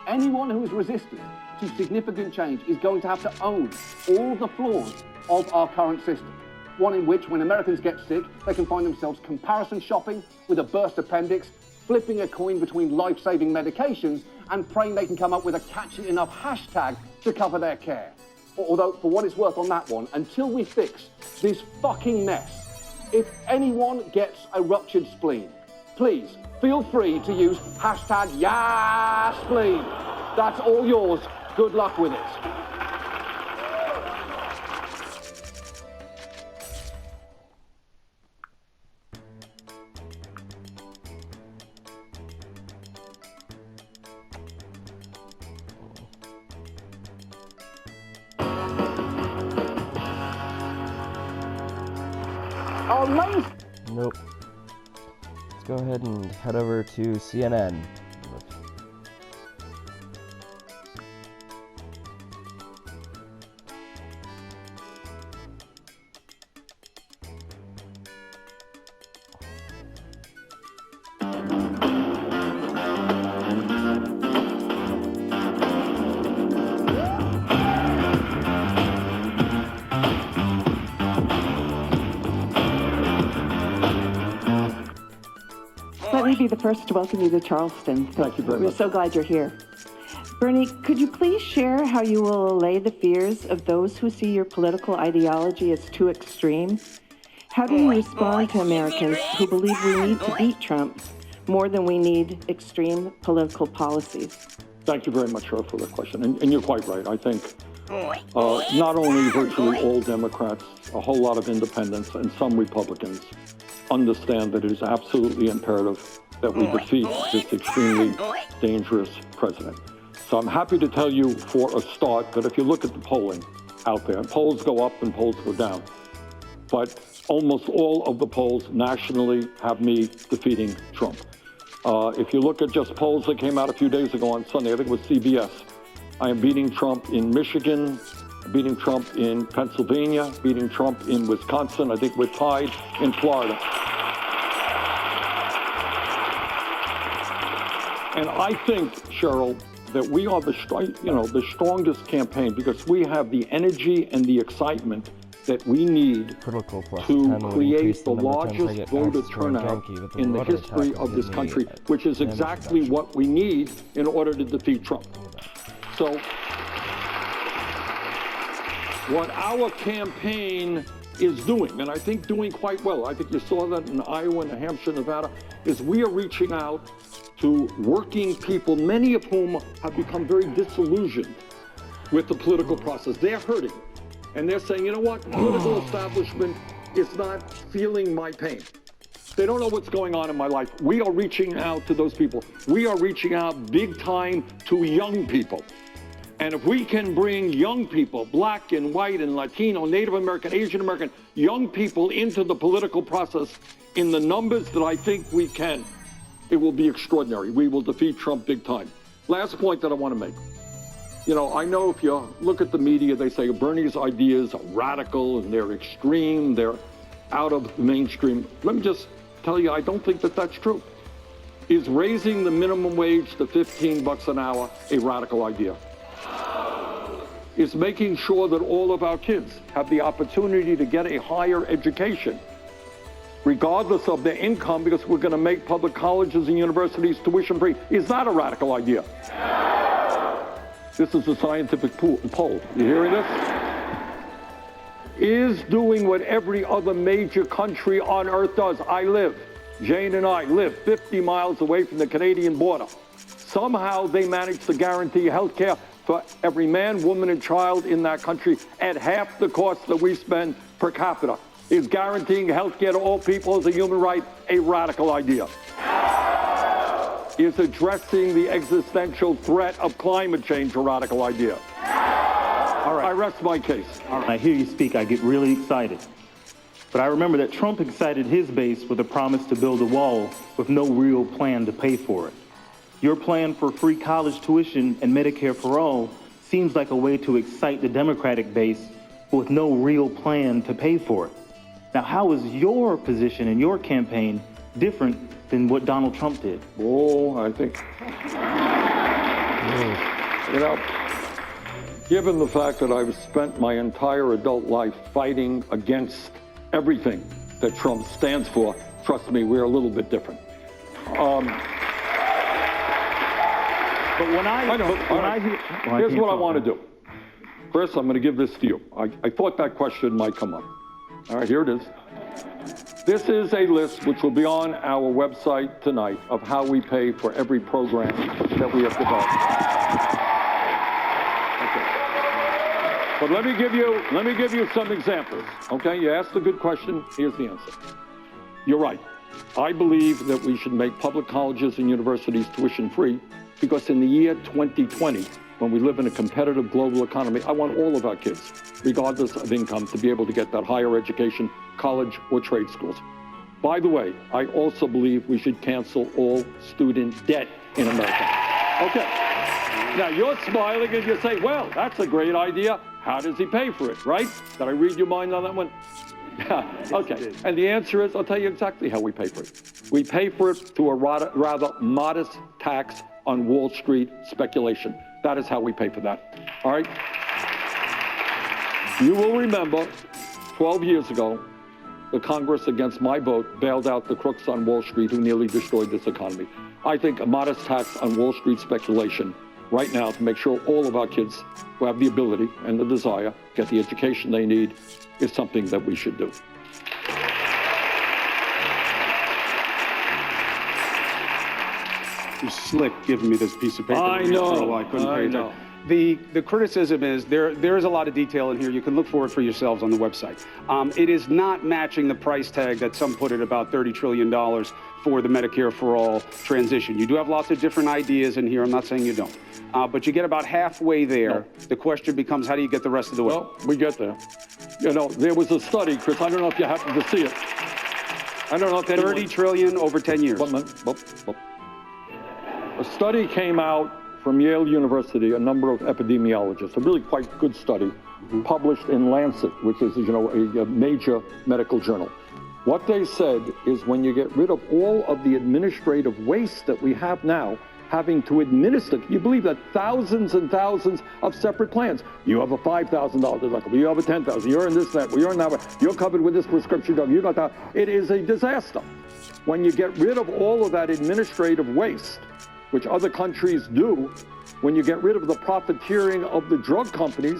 anyone who is resistant to significant change is going to have to own all the flaws of our current system. One in which, when Americans get sick, they can find themselves comparison shopping with a burst appendix, flipping a coin between life-saving medications, and praying they can come up with a catchy enough hashtag to cover their care. Although, for what it's worth on that one, until we fix this fucking mess, if anyone gets a ruptured spleen, please feel free to use hashtag #YaSpleen. That's all yours. Good luck with it. Nope. Let's go ahead and head over to CNN. to be the first to welcome you to Charleston. Thank you very We're much. so glad you're here. Bernie, could you please share how you will allay the fears of those who see your political ideology as too extreme? How do you respond to Americans who believe we need to beat Trump more than we need extreme political policies? Thank you very much, Cheryl, for the question. And you're quite right. I think not only virtually all Democrats, a whole lot of independents and some Republicans understand that it is absolutely imperative that we defeat this extremely dangerous president. So I'm happy to tell you for a start that if you look at the polling out there, polls go up and polls go down, but almost all of the polls nationally have me defeating Trump. If you look at just polls that came out a few days ago on Sunday, I think it was CBS, I am beating Trump in Michigan, beating Trump in Pennsylvania, beating Trump in Wisconsin. I think we're tied in Florida. And I think, Cheryl, that we are the strongest campaign because we have the energy and the excitement that we need to create the largest voter turnout in the history of this country, which is exactly what we need in order to defeat Trump. So what our campaign is doing, and I think doing quite well, I think you saw that in Iowa, New Hampshire, Nevada, is we are reaching out to working people, many of whom have become very disillusioned with the political process. They're hurting. And they're saying, you know what, the political establishment is not feeling my pain. They don't know what's going on in my life. We are reaching out to those people. We are reaching out big time to young people. And if we can bring young people, black and white and Latino, Native American, Asian American, young people into the political process in the numbers that I think we can, it will be extraordinary. We will defeat Trump big time. Last point that I want to make. You know, I know if you look at the media, they say Bernie's ideas are radical and they're extreme, they're out of the mainstream. Let me just tell you, I don't think that that's true. Is raising the minimum wage to $15 an hour a radical idea? Is making sure that all of our kids have the opportunity to get a higher education, regardless of their income, because we're going to make public colleges and universities tuition free, is that a radical idea? This is a scientific poll. You hearing this? Is doing what every other major country on earth does. Jane and I live 50 miles away from the Canadian border. Somehow they managed to guarantee health care for every man, woman, and child in that country at half the cost that we spend per capita. Is guaranteeing health care to all people as a human right a radical idea? Is addressing the existential threat of climate change a radical idea? All right. I rest my case. All right. I hear you speak, I get really excited. But I remember that Trump excited his base with a promise to build a wall with no real plan to pay for it. Your plan for free college tuition and Medicare for all seems like a way to excite the Democratic base with no real plan to pay for it. Now, how is your position in your campaign different than what Donald Trump did? Oh, I think, you know, given the fact that I've spent my entire adult life fighting against everything that Trump stands for, trust me, we're a little bit different. But when here's what I want to do. First, I'm going to give this to you. I thought that question might come up. All right, here it is. This is a list which will be on our website tonight of how we pay for every program that we have developed. Okay. But let me give you some examples. Okay, you asked a good question. Here's the answer. You're right. I believe that we should make public colleges and universities tuition free because in the year 2020, when we live in a competitive global economy, I want all of our kids, regardless of income, to be able to get that higher education, college or trade schools. By the way, I also believe we should cancel all student debt in America. Okay. Now you're smiling and you say, well, that's a great idea. How does he pay for it, right? Did I read your mind on that one? Okay. And the answer is, I'll tell you exactly how we pay for it. We pay for it through a rather modest tax on Wall Street speculation. That is how we pay for that. All right? You will remember 12 years ago the Congress, against my vote, bailed out the crooks on Wall Street who nearly destroyed this economy. I think a modest tax on Wall Street speculation right now to make sure all of our kids who have the ability and the desire get the education they need is something that we should do. You're slick giving me this piece of paper. I know. I couldn't pay know. attention. The criticism is there is a lot of detail in here. You can look for it for yourselves on the website. It is not matching the price tag that some put at about $30 trillion for the Medicare for All transition. You do have lots of different ideas in here. I'm not saying you don't. But you get about halfway there. No. The question becomes, how do you get the rest of the way? Well, we get there. You know, there was a study, Chris, I don't know if you happen to see it. I don't know if anyone... $30 trillion over 10 years. A study came out from Yale University, a number of epidemiologists, a really quite good study, published in Lancet, which is, you know, a major medical journal. What they said is when you get rid of all of the administrative waste that we have now, having to administer, can you believe that thousands and thousands of separate plans? You have a $5,000 deductible, you have a $10,000, you're in this, that, you're in that, you're covered with this prescription drug, you got that. It is a disaster. When you get rid of all of that administrative waste, which other countries do, when you get rid of the profiteering of the drug companies,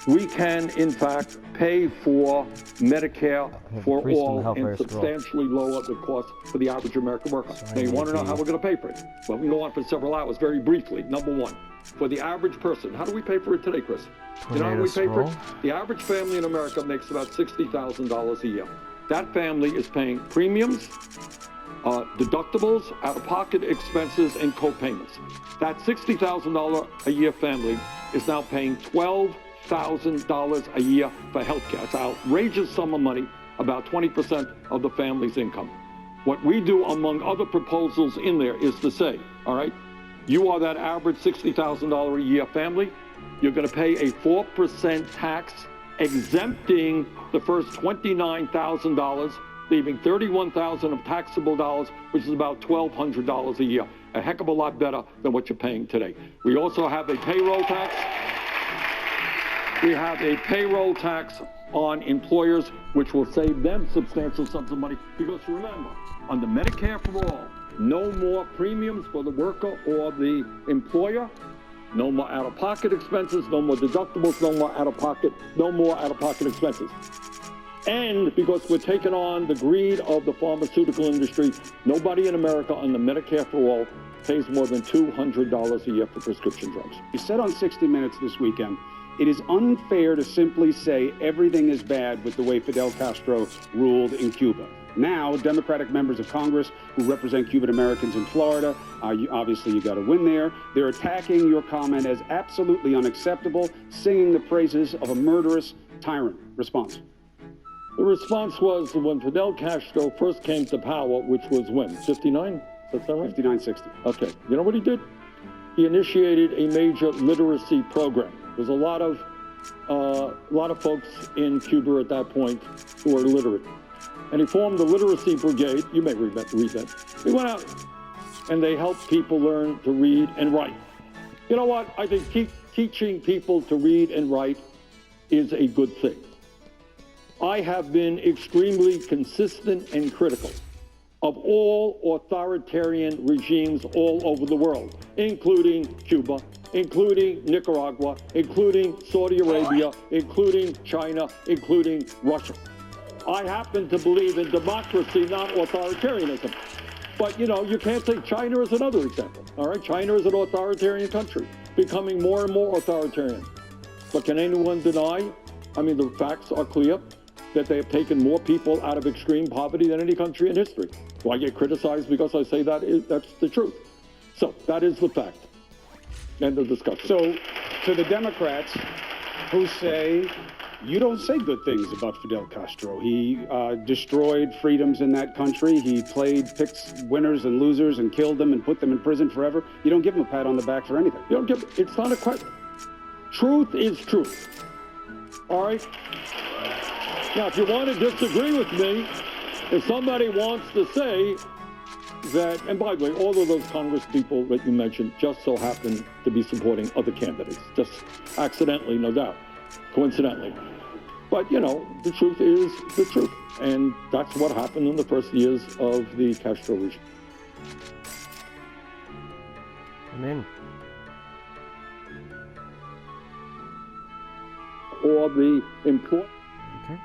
we can, in fact, pay for Medicare for all and substantially lower the cost for the average American worker. Now, you want to know how we're going to pay for it? Well, we can go on for several hours very briefly. Number one, for the average person, how do we pay for it today, Chris? You know how we pay for it? The average family in America makes about $60,000 a year. That family is paying premiums, deductibles, out-of-pocket expenses, and co-payments. That $60,000 a year family is now paying $12,000 a year for health care. It's an outrageous sum of money, about 20% of the family's income. What we do, among other proposals in there, is to say, all right, you are that average $60,000 a year family, you're going to pay a 4% tax, exempting the first $29,000, leaving $31,000 of taxable dollars, which is about $1,200 a year. A heck of a lot better than what you're paying today. We also have a payroll tax. We have a payroll tax on employers, which will save them substantial sums of money. Because remember, under Medicare for All, no more premiums for the worker or the employer, no more out-of-pocket expenses, no more deductibles, no more out-of-pocket expenses. And because we're taking on the greed of the pharmaceutical industry, nobody in America under Medicare for All pays more than $200 a year for prescription drugs. You said on 60 Minutes this weekend, it is unfair to simply say everything is bad with the way Fidel Castro ruled in Cuba. Now, Democratic members of Congress who represent Cuban Americans in Florida, obviously you got to win there, they're attacking your comment as absolutely unacceptable, singing the praises of a murderous tyrant. Response. The response was when Fidel Castro first came to power, which was when? 59? Is that right? 59-60. Okay. You know what he did? He initiated a major literacy program. There's a lot of folks in Cuba at that point who were illiterate. And he formed the Literacy Brigade. You may read that. They went out and they helped people learn to read and write. You know what? I think teaching people to read and write is a good thing. I have been extremely consistent and critical of all authoritarian regimes all over the world, including Cuba, including Nicaragua, including Saudi Arabia, including China, including Russia. I happen to believe in democracy, not authoritarianism. But, you know, you can't say China is another example, all right? China is an authoritarian country, becoming more and more authoritarian. But can anyone deny, I mean, the facts are clear, that they have taken more people out of extreme poverty than any country in history. Do I get criticized because I say that's the truth? So that is the fact. End of discussion. So to the Democrats who say, you don't say good things about Fidel Castro. He destroyed freedoms in that country. He picked winners and losers and killed them and put them in prison forever. You don't give him a pat on the back for anything. You don't give, it's not a question. Truth is truth. All right? Now, if you want to disagree with me, if somebody wants to say that, and by the way, all of those Congress people that you mentioned just so happen to be supporting other candidates, just accidentally, no doubt, coincidentally. But, you know, the truth is the truth. And that's what happened in the first years of the Castro regime. I'm in. Or the important. Okay.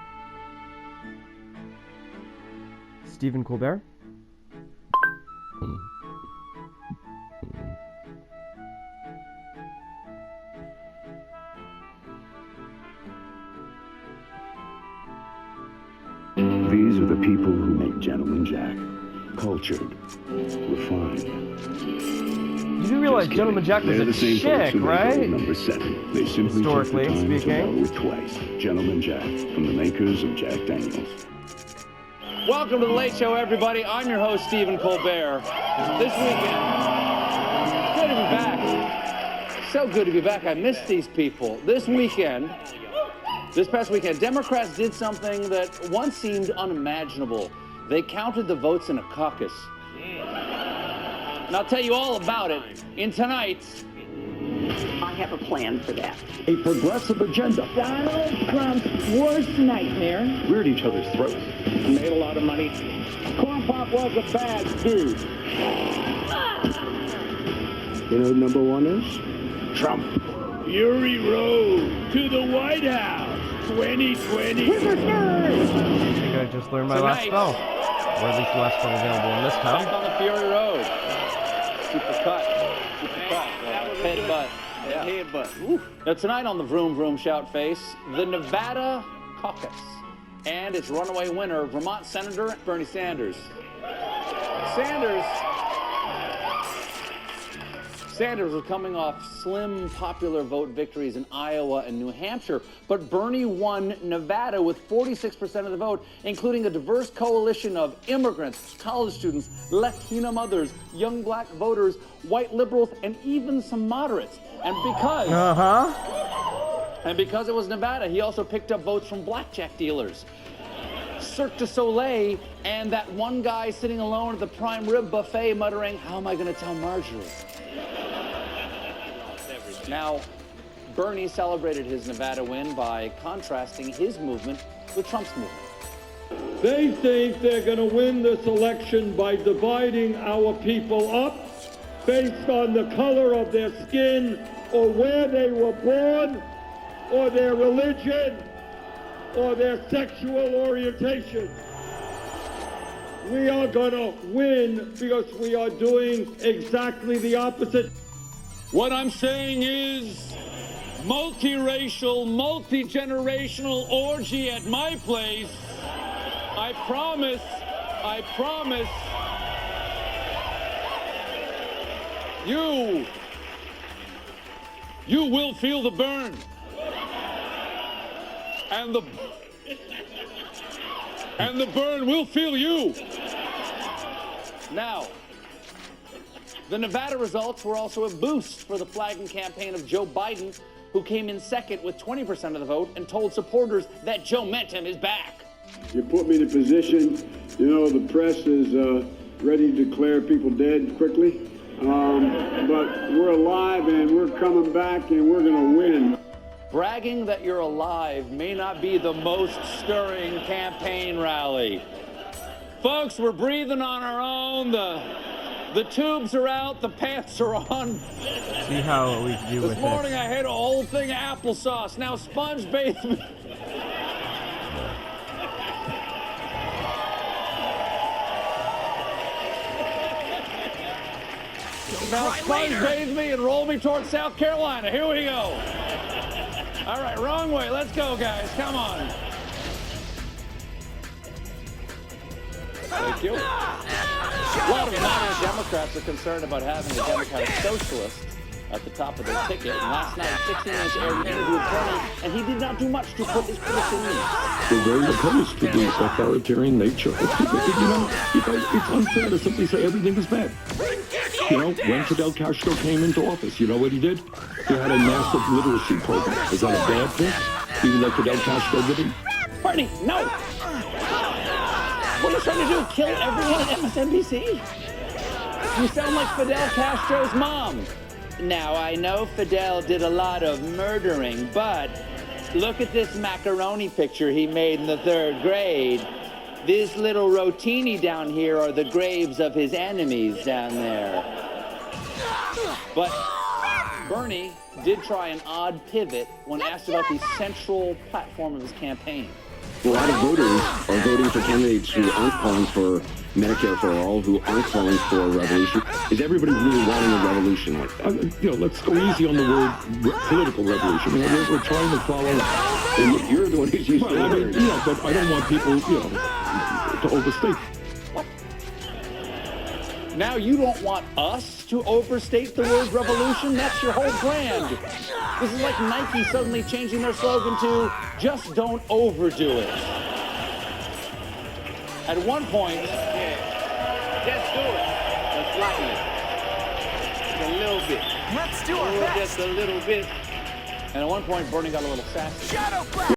Stephen Colbert. These are the people who make Gentleman Jack. Cultured, refined. You do realize Gentleman Jack was a chick, right? Number 7. They simply took the time to borrow it twice. Gentleman Jack, from the makers of Jack Daniels. Welcome to The Late Show, everybody. I'm your host, Stephen Colbert. This weekend, good to be back. So good to be back. I missed these people. This past weekend, Democrats did something that once seemed unimaginable. They counted the votes in a caucus. And I'll tell you all about it in tonight's... I have a plan for that. A progressive agenda. Donald Trump's worst nightmare. We're at each other's throats. Made a lot of money. Corn Pop was a bad dude. You know who number 1 is? Trump. Fury Road to the White House 2020. I think I just learned my last spell. Or at least the last spell available in this town. On the Fury Road. Super cut. Headbutt. Yeah. Headbutt. Now tonight on the Vroom Vroom Shout Face, the Nevada caucus. And its runaway winner, Vermont Senator Bernie Sanders. Sanders was coming off slim popular vote victories in Iowa and New Hampshire, but Bernie won Nevada with 46% of the vote, including a diverse coalition of immigrants, college students, Latina mothers, young black voters, white liberals, and even some moderates. And because it was Nevada, he also picked up votes from blackjack dealers, Cirque du Soleil, and that one guy sitting alone at the prime rib buffet muttering, "How am I going to tell Marjorie?" Now, Bernie celebrated his Nevada win by contrasting his movement with Trump's movement. They think they're going to win this election by dividing our people up based on the color of their skin or where they were born or their religion or their sexual orientation. We are going to win because we are doing exactly the opposite. What I'm saying is multiracial, multi-generational orgy at my place. I promise, you will feel the burn. And the burn will feel you. Now, the Nevada results were also a boost for the flagging campaign of Joe Biden, who came in second with 20% of the vote and told supporters that Joe Mentum is back. You put me in a position, you know, the press is ready to declare people dead quickly. But we're alive and we're coming back and we're going to win. Bragging that you're alive may not be the most stirring campaign rally. Folks, we're breathing on our own. The tubes are out, the pants are on. See how we do with this. This morning I had a whole thing of applesauce. Now sponge bathe me. Now sponge bathe me and roll me towards South Carolina. Here we go. All right, wrong way. Let's go, guys. Come on. Thank you. A lot of moderate Democrats are concerned about having a Democratic socialist at the top of their ticket. And last night, 60 Minutes aired an interview with Bernie, and he did not do much to put his critics in ease. We're very opposed to the authoritarian nature of people. You know, it's unfair to simply say everything is bad. You know, when Fidel Castro came into office, you know what he did? He had a massive literacy program. Is that a bad thing? Even though Fidel Castro didn't? Bernie, no! What are you trying to do? Kill everyone at MSNBC? You sound like Fidel Castro's mom. Now, I know Fidel did a lot of murdering, but Look at this macaroni picture he made in the 3rd grade. This little rotini down here are the graves of his enemies down there. But Bernie did try an odd pivot when asked about the central platform of his campaign. A lot of voters are voting for candidates who aren't calling for Medicare for all, who aren't calling for a revolution. Is everybody really wanting a revolution like that? Let's go easy on the word political revolution. We're trying to follow. And you're the one who's used to it. But I don't want people, to overstate. Now you don't want us to overstate the word revolution? That's your whole brand. This is like Nike suddenly changing their slogan to just don't overdo it. At one point... Just do it. Just lightly. Just a little bit. Let's do our best. Just a little bit. And at one point, Bernie got a little sassy.